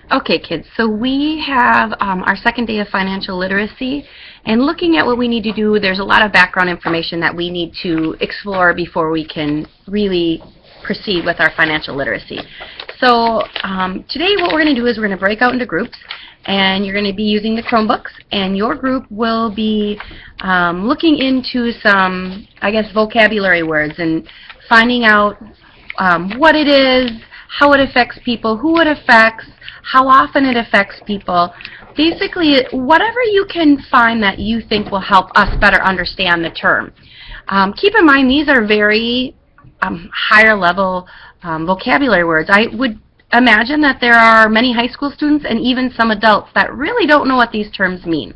Okay, kids, so we have our second day of financial literacy, and looking at what we need to do, there's a lot of background information that we need to explore before we can really proceed with our financial literacy. So today what we're going to do is we're going to break out into groups, and you're going to be using the Chromebooks, and your group will be looking into some, I guess, vocabulary words and finding out what it is, how it affects people, who it affects, how often it affects people. Basically, whatever you can find that you think will help us better understand the term. Keep in mind, these are very higher level vocabulary words. I would imagine that there are many high school students and even some adults that really don't know what these terms mean.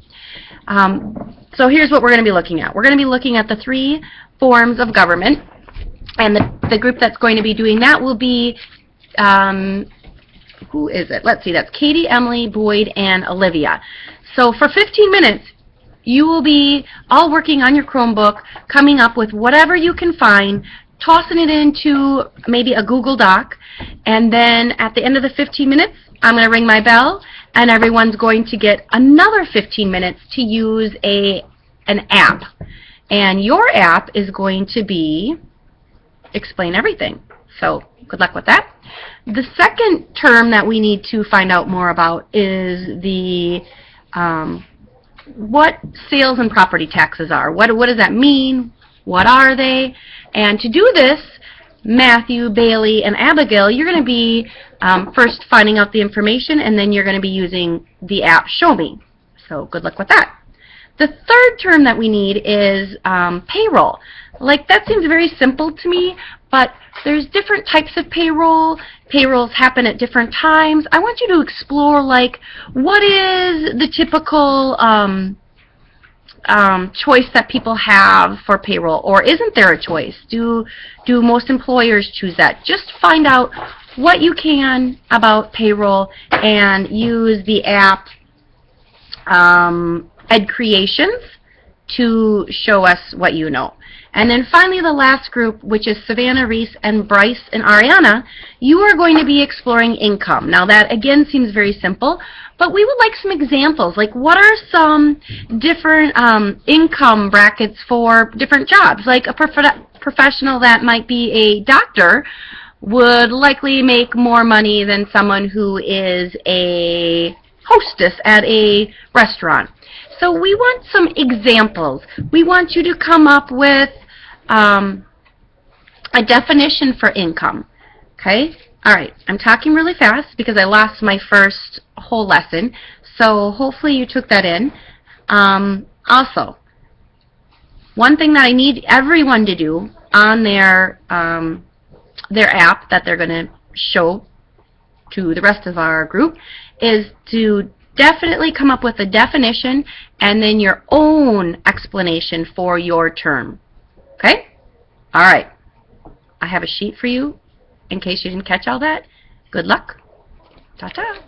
So here's what we're going to be looking at. We're going to be looking at the three forms of government, and the group that's going to be doing that will be who is it? Let's see, that's Katie, Emily, Boyd, and Olivia. So for 15 minutes, you will be all working on your Chromebook, coming up with whatever you can find, tossing it into maybe a Google Doc, and then at the end of the 15 minutes, I'm going to ring my bell, and everyone's going to get another 15 minutes to use an app. And your app is going to be Explain Everything. So good luck with that. The second term that we need to find out more about is the what sales and property taxes are. What does that mean? What are they? And to do this, Matthew, Bailey, and Abigail, you're going to be first finding out the information, and then you're going to be using the app Show Me. So good luck with that. The third term that we need is payroll. Like, that seems very simple to me, but there's different types of payroll. Payrolls happen at different times. I want you to explore, like, what is the typical choice that people have for payroll, or isn't there a choice? Do most employers choose that? Just find out what you can about payroll and use the app Ed Creations to show us what you know. And then finally, the last group, which is Savannah, Reese, and Bryce, and Ariana, you are going to be exploring income. Now that, again, seems very simple, but we would like some examples. Like, what are some different income brackets for different jobs? Like a professional that might be a doctor would likely make more money than someone who is a hostess at a restaurant. So we want some examples. We want you to come up with a definition for income. Okay? All right. I'm talking really fast because I lost my first whole lesson. So hopefully you took that in. Also, one thing that I need everyone to do on their app that they're going to show to the rest of our group is to definitely come up with a definition and then your own explanation for your term. Okay? All right. I have a sheet for you in case you didn't catch all that. Good luck. Ta-ta.